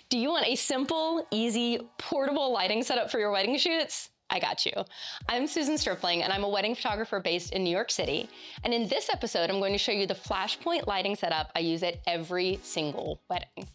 Do you want a simple, easy, portable lighting setup for your wedding shoots? I got you. I'm Susan Stripling, and I'm a wedding photographer based in New York City. And in this episode, I'm going to show you the Flashpoint lighting setup I use at every single wedding.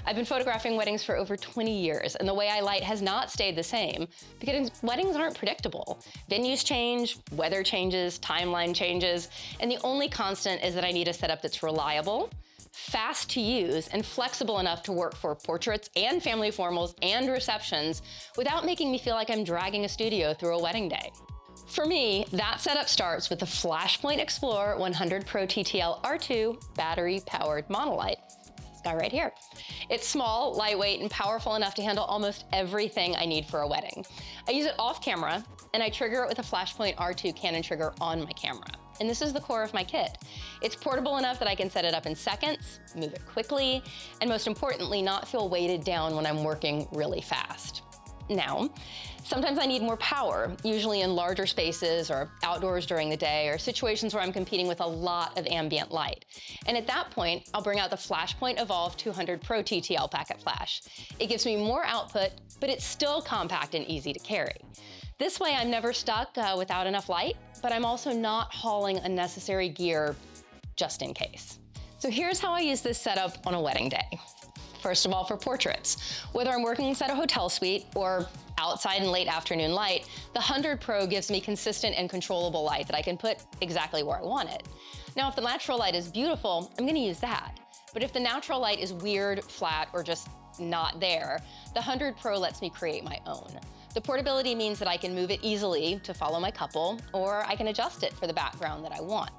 I've been photographing weddings for over 20 years, and the way I light has not stayed the same because weddings aren't predictable. Venues change, weather changes, timeline changes, and the only constant is that I need a setup that's reliable, fast to use, and flexible enough to work for portraits and family formals and receptions without making me feel like I'm dragging a studio through a wedding day. For me, that setup starts with the Flashpoint XPLOR 100 Pro TTL R2 battery-powered monolight. This guy right here. It's small, lightweight, and powerful enough to handle almost everything I need for a wedding. I use it off camera, and I trigger it with a Flashpoint R2 Canon trigger on my camera. And this is the core of my kit. It's portable enough that I can set it up in seconds, move it quickly, and most importantly, not feel weighted down when I'm working really fast. Now, sometimes I need more power, usually in larger spaces or outdoors during the day or situations where I'm competing with a lot of ambient light. And at that point, I'll bring out the Flashpoint Evolve 200 Pro TTL packet flash. It gives me more output, but it's still compact and easy to carry. This way, I'm never stuck without enough light, but I'm also not hauling unnecessary gear just in case. So here's how I use this setup on a wedding day. First of all, for portraits. Whether I'm working inside a hotel suite or outside in late afternoon light, the 100 Pro gives me consistent and controllable light that I can put exactly where I want it. Now, if the natural light is beautiful, I'm gonna use that. But if the natural light is weird, flat, or just not there, the 100 Pro lets me create my own. The portability means that I can move it easily to follow my couple, or I can adjust it for the background that I want.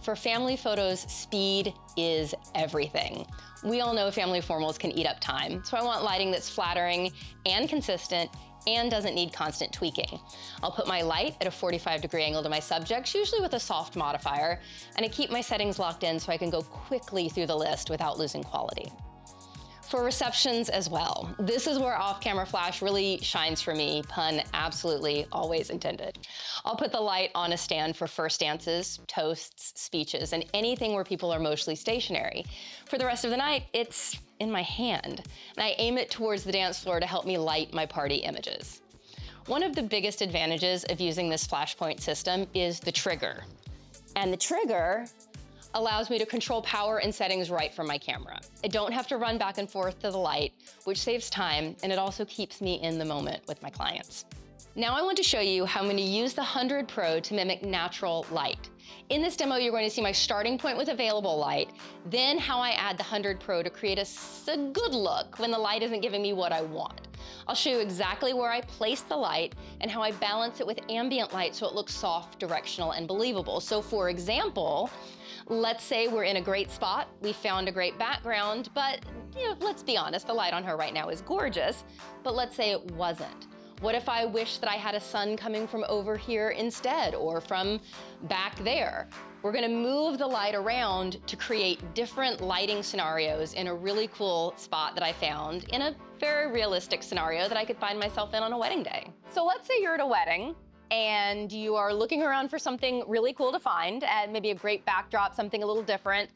For family photos, speed is everything. We all know family formals can eat up time, so I want lighting that's flattering and consistent and doesn't need constant tweaking. I'll put my light at a 45-degree angle to my subjects, usually with a soft modifier, and I keep my settings locked in so I can go quickly through the list without losing quality. For receptions as well. This is where off-camera flash really shines for me, pun absolutely always intended. I'll put the light on a stand for first dances, toasts, speeches, and anything where people are mostly stationary. For the rest of the night, it's in my hand, and I aim it towards the dance floor to help me light my party images. One of the biggest advantages of using this Flashpoint system is the trigger. And the trigger allows me to control power and settings right from my camera. I don't have to run back and forth to the light, which saves time, and it also keeps me in the moment with my clients. Now I want to show you how I'm going to use the 100 Pro to mimic natural light. In this demo, you're going to see my starting point with available light, then how I add the 100 Pro to create a good look when the light isn't giving me what I want. I'll show you exactly where I place the light and how I balance it with ambient light so it looks soft, directional, and believable. So for example, let's say we're in a great spot, we found a great background, but let's be honest, the light on her right now is gorgeous, but let's say it wasn't. What if I wish that I had a sun coming from over here instead, or from back there? We're gonna move the light around to create different lighting scenarios in a really cool spot that I found in a very realistic scenario that I could find myself in on a wedding day. So let's say you're at a wedding and you are looking around for something really cool to find, and maybe a great backdrop, something a little different.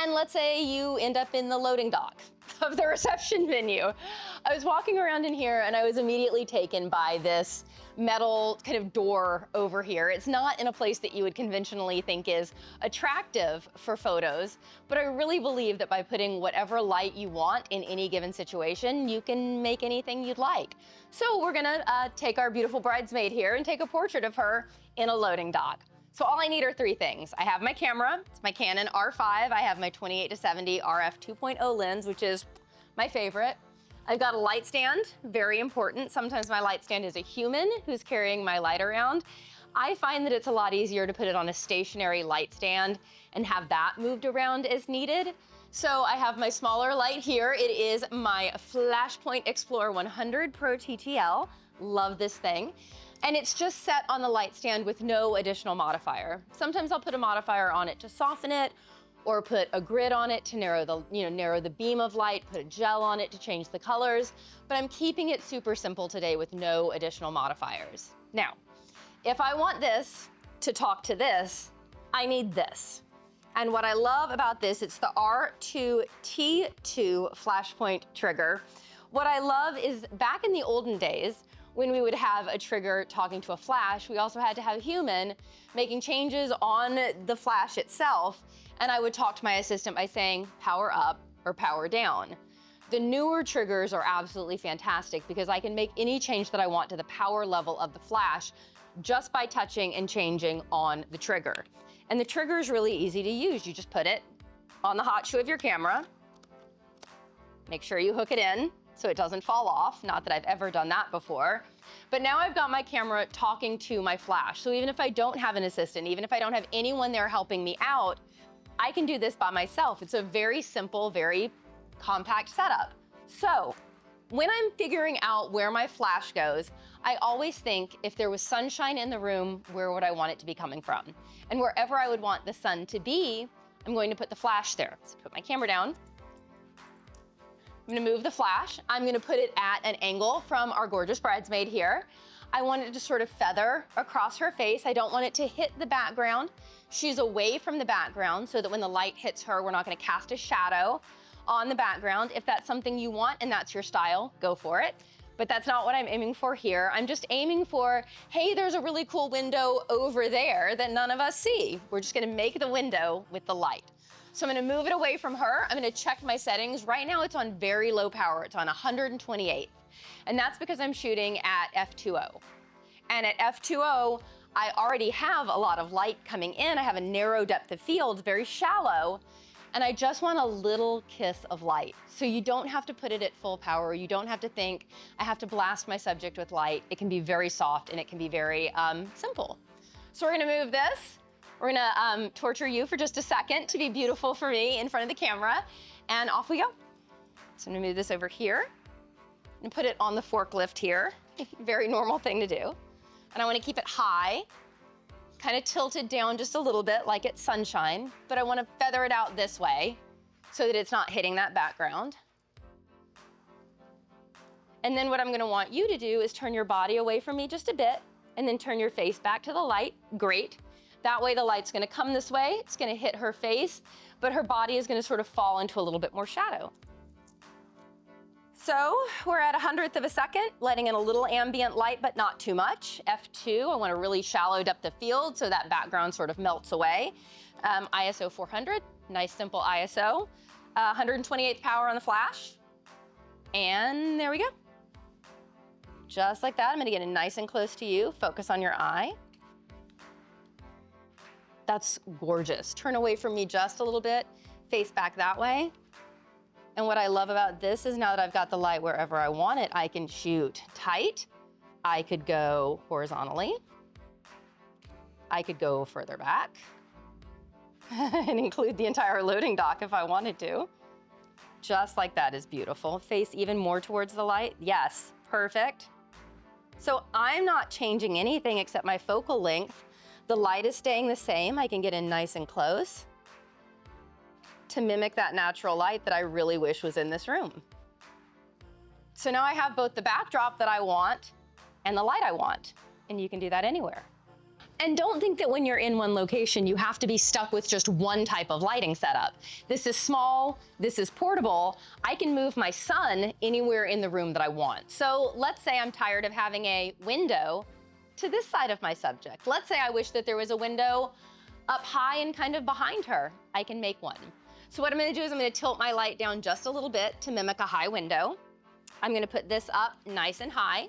And let's say you end up in the loading dock of the reception venue. I was walking around in here and I was immediately taken by this metal kind of door over here. It's not in a place that you would conventionally think is attractive for photos, but I really believe that by putting whatever light you want in any given situation, you can make anything you'd like. So we're gonna take our beautiful bridesmaid here and take a portrait of her in a loading dock. So all I need are three things. I have my camera, it's my Canon R5. I have my 28-70 RF 2.0 lens, which is my favorite. I've got a light stand, very important. Sometimes my light stand is a human who's carrying my light around. I find that it's a lot easier to put it on a stationary light stand and have that moved around as needed. So I have my smaller light here. It is my Flashpoint XPLOR 100 Pro TTL. Love this thing. And it's just set on the light stand with no additional modifier. Sometimes I'll put a modifier on it to soften it, or put a grid on it to narrow the beam of light, put a gel on it to change the colors, but I'm keeping it super simple today with no additional modifiers. Now, if I want this to talk to this, I need this. And what I love about this, it's the R2T2 Flashpoint trigger, What I love is back in the olden days, when we would have a trigger talking to a flash, we also had to have a human making changes on the flash itself. And I would talk to my assistant by saying, power up or power down. The newer triggers are absolutely fantastic because I can make any change that I want to the power level of the flash just by touching and changing on the trigger. And the trigger is really easy to use. You just put it on the hot shoe of your camera. Make sure you hook it in so it doesn't fall off. Not that I've ever done that before. But now I've got my camera talking to my flash. So even if I don't have an assistant, even if I don't have anyone there helping me out, I can do this by myself. It's a very simple, very compact setup. So when I'm figuring out where my flash goes, I always think if there was sunshine in the room, where would I want it to be coming from? And wherever I would want the sun to be, I'm going to put the flash there. So put my camera down. I'm gonna move the flash. I'm gonna put it at an angle from our gorgeous bridesmaid here. I want it to sort of feather across her face. I don't want it to hit the background. She's away from the background so that when the light hits her, we're not gonna cast a shadow on the background. If that's something you want and that's your style, go for it. But that's not what I'm aiming for here. I'm just aiming for, hey, there's a really cool window over there that none of us see. We're just gonna make the window with the light. So I'm gonna move it away from her. I'm gonna check my settings. Right now it's on very low power. It's on 128. And that's because I'm shooting at f2.0. And at f2.0, I already have a lot of light coming in. I have a narrow depth of field, very shallow. And I just want a little kiss of light. So you don't have to put it at full power. You don't have to think, I have to blast my subject with light. It can be very soft and it can be very simple. So we're gonna move this. We're gonna torture you for just a second to be beautiful for me in front of the camera, and off we go. So I'm gonna move this over here and put it on the forklift here. Very normal thing to do. And I wanna keep it high, kind of tilted down just a little bit like it's sunshine, but I wanna feather it out this way so that it's not hitting that background. And then what I'm gonna want you to do is turn your body away from me just a bit and then turn your face back to the light. Great. That way the light's gonna come this way, it's gonna hit her face, but her body is gonna sort of fall into a little bit more shadow. So we're at 100th of a second, letting in a little ambient light, but not too much. F2, I want a really shallow depth of field so that background sort of melts away. ISO 400, nice simple ISO. 128th power on the flash. And there we go. Just like that, I'm gonna get it nice and close to you. Focus on your eye. That's gorgeous. Turn away from me just a little bit, face back that way. And what I love about this is now that I've got the light wherever I want it, I can shoot tight. I could go horizontally. I could go further back and include the entire loading dock if I wanted to. Just like that is beautiful. Face even more towards the light. Yes, perfect. So I'm not changing anything except my focal length. The light is staying the same. I can get in nice and close to mimic that natural light that I really wish was in this room. So now I have both the backdrop that I want and the light I want, and you can do that anywhere. And don't think that when you're in one location, you have to be stuck with just one type of lighting setup. This is small, this is portable. I can move my sun anywhere in the room that I want. So let's say I'm tired of having a window to this side of my subject. Let's say I wish that there was a window up high and kind of behind her. I can make one. So what I'm gonna do is I'm gonna tilt my light down just a little bit to mimic a high window. I'm gonna put this up nice and high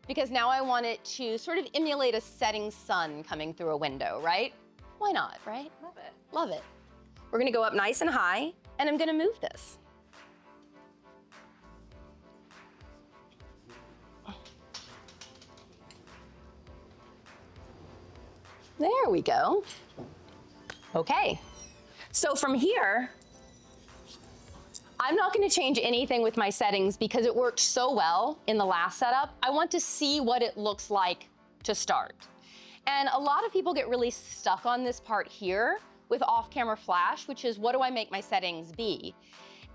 because now I want it to sort of emulate a setting sun coming through a window, right? Why not, right? Love it. Love it. We're gonna go up nice and high and I'm gonna move this. There we go. Okay, so from here, I'm not gonna change anything with my settings because it worked so well in the last setup. I want to see what it looks like to start. And a lot of people get really stuck on this part here with off-camera flash, which is what do I make my settings be?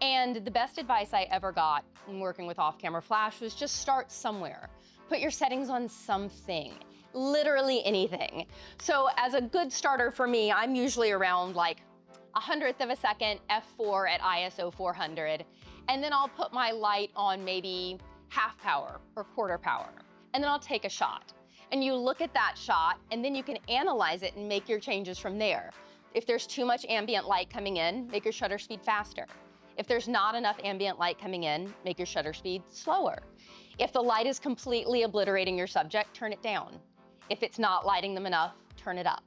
And the best advice I ever got when working with off-camera flash was just start somewhere. Put your settings on something. Literally anything. So as a good starter for me, I'm usually around like 100th of a second, f4 at ISO 400. And then I'll put my light on maybe half power or quarter power. And then I'll take a shot. And you look at that shot, and then you can analyze it and make your changes from there. If there's too much ambient light coming in, make your shutter speed faster. If there's not enough ambient light coming in, make your shutter speed slower. If the light is completely obliterating your subject, turn it down. If it's not lighting them enough, turn it up.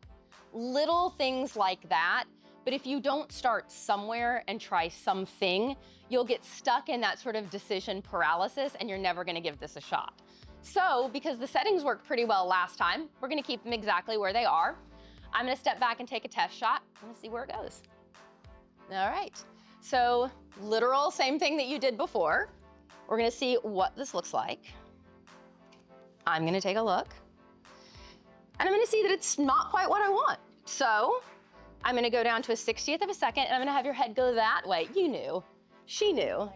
Little things like that, but if you don't start somewhere and try something, you'll get stuck in that sort of decision paralysis and you're never gonna give this a shot. So, because the settings worked pretty well last time, we're gonna keep them exactly where they are. I'm gonna step back and take a test shot. I'm gonna see where it goes. All right, so literal, same thing that you did before. We're gonna see what this looks like. I'm gonna take a look. And I'm gonna see that it's not quite what I want. So I'm gonna go down to a 60th of a second, and I'm gonna have your head go that way. You knew, she knew.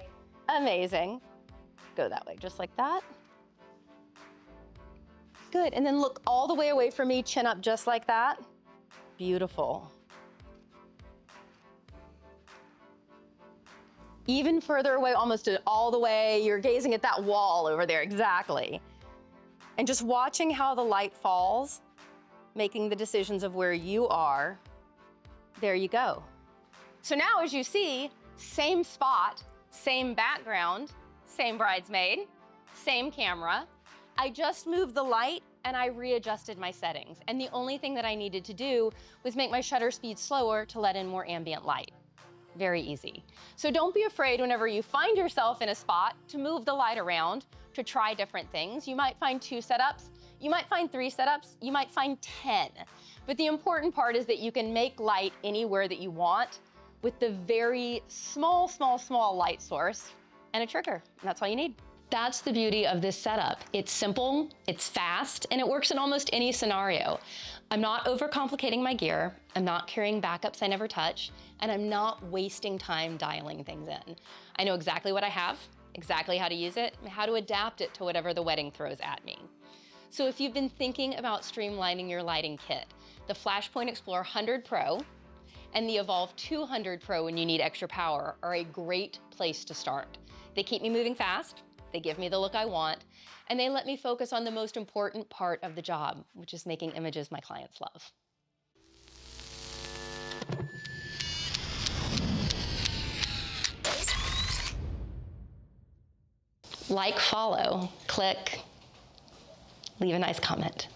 Amazing. Go that way, just like that. Good, and then look all the way away from me, chin up just like that. Beautiful. Even further away, almost all the way, you're gazing at that wall over there, exactly. And just watching how the light falls, making the decisions of where you are, there you go. So now as you see, same spot, same background, same bridesmaid, same camera. I just moved the light and I readjusted my settings. And the only thing that I needed to do was make my shutter speed slower to let in more ambient light. Very easy. So don't be afraid whenever you find yourself in a spot to move the light around, to try different things. You might find 2 setups, you might find 3 setups, you might find 10. But the important part is that you can make light anywhere that you want with the very small light source and a trigger. And that's all you need. That's the beauty of this setup. It's simple, it's fast, and it works in almost any scenario. I'm not overcomplicating my gear, I'm not carrying backups I never touch, and I'm not wasting time dialing things in. I know exactly what I have, exactly how to use it, and how to adapt it to whatever the wedding throws at me. So if you've been thinking about streamlining your lighting kit, the Flashpoint XPLOR 100 Pro and the eVOLV 200 Pro when you need extra power are a great place to start. They keep me moving fast, they give me the look I want, and they let me focus on the most important part of the job, which is making images my clients love. Like, follow, click, leave a nice comment.